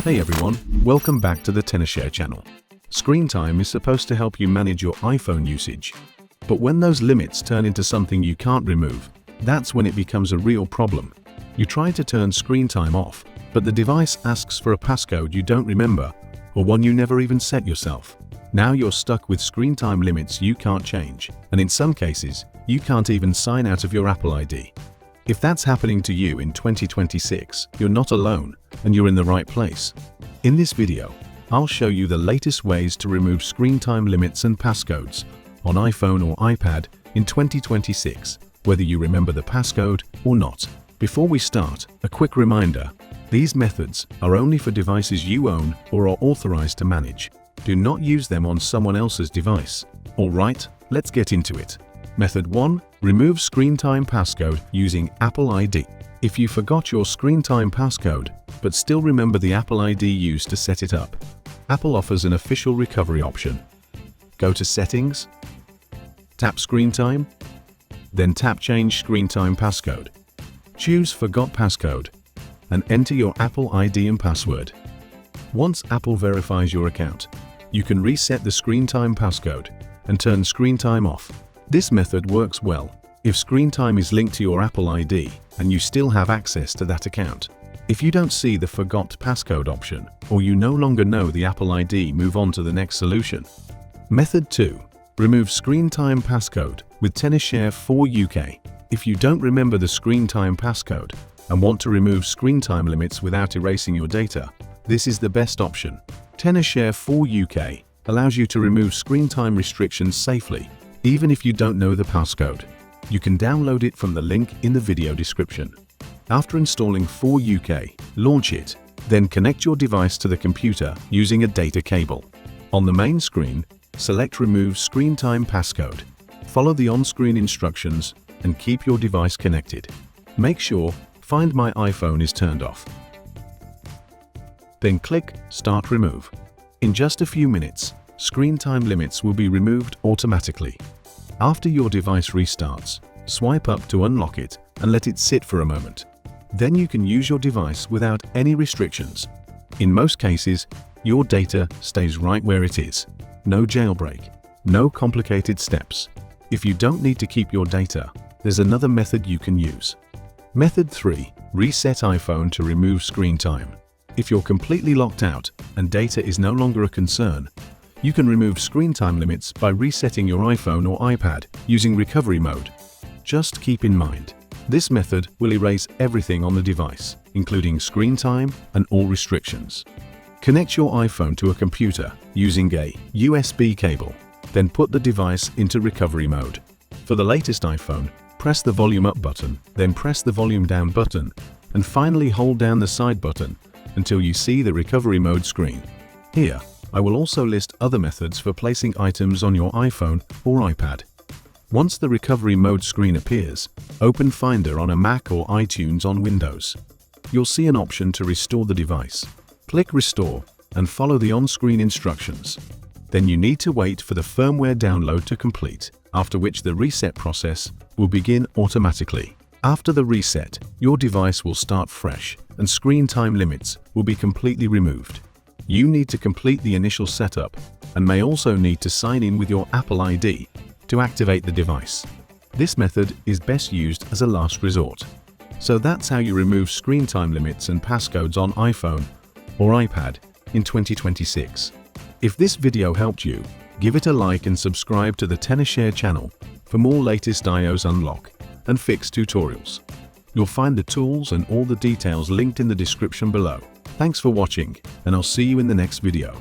Hey everyone, welcome back to the Tenorshare channel. Screen time is supposed to help you manage your iPhone usage. But when those limits turn into something you can't remove, that's when it becomes a real problem. You try to turn screen time off, but the device asks for a passcode you don't remember, or one you never even set yourself. Now you're stuck with screen time limits you can't change, and in some cases, you can't even sign out of your Apple ID. If that's happening to you in 2026, you're not alone, and you're in the right place. In this video, I'll show you the latest ways to remove screen time limits and passcodes on iPhone or iPad in 2026, whether you remember the passcode or not. Before we start, a quick reminder, these methods are only for devices you own or are authorized to manage. Do not use them on someone else's device. Alright, let's get into it. Method 1. Remove screen time passcode using Apple ID. If you forgot your screen time passcode, but still remember the Apple ID used to set it up, Apple offers an official recovery option. Go to Settings, tap Screen Time, then tap Change Screen Time Passcode. Choose Forgot Passcode, and enter your Apple ID and password. Once Apple verifies your account, you can reset the screen time passcode and turn screen time off. This method works well if screen time is linked to your Apple ID and you still have access to that account. If you don't see the Forgot Passcode option or you no longer know the Apple ID, move on to the next solution. Method 2. Remove screen time passcode with Tenorshare for UK. If you don't remember the screen time passcode and want to remove screen time limits without erasing your data, this is the best option. Tenorshare for UK allows you to remove screen time restrictions safely, even if you don't know the passcode. You can download it from the link in the video description. After installing For UK, launch it, then connect your device to the computer using a data cable. On the main screen, select Remove Screen Time Passcode. Follow the on-screen instructions and keep your device connected. Make sure Find My iPhone is turned off. Then click Start Remove. In just a few minutes, screen time limits will be removed automatically. After your device restarts, swipe up to unlock it and let it sit for a moment. Then you can use your device without any restrictions. In most cases, your data stays right where it is. No jailbreak, no complicated steps. If you don't need to keep your data, there's another method you can use. Method 3. Reset iPhone to remove screen time. If you're completely locked out and data is no longer a concern, you can remove screen time limits by resetting your iPhone or iPad using recovery mode. Just keep in mind, this method will erase everything on the device, including screen time and all restrictions. Connect your iPhone to a computer using a USB cable, then put the device into recovery mode. For the latest iPhone, press the volume up button, then press the volume down button, and finally hold down the side button until you see the recovery mode screen. Here, I will also list other methods for placing items on your iPhone or iPad. Once the recovery mode screen appears, open Finder on a Mac or iTunes on Windows. You'll see an option to restore the device. Click Restore and follow the on-screen instructions. Then you need to wait for the firmware download to complete, after which the reset process will begin automatically. After the reset, your device will start fresh and screen time limits will be completely removed. You need to complete the initial setup and may also need to sign in with your Apple ID to activate the device. This method is best used as a last resort. So that's how you remove screen time limits and passcodes on iPhone or iPad in 2026. If this video helped you, give it a like and subscribe to the Tenorshare channel for more latest iOS unlock and fix tutorials. You'll find the tools and all the details linked in the description below. Thanks for watching, and I'll see you in the next video.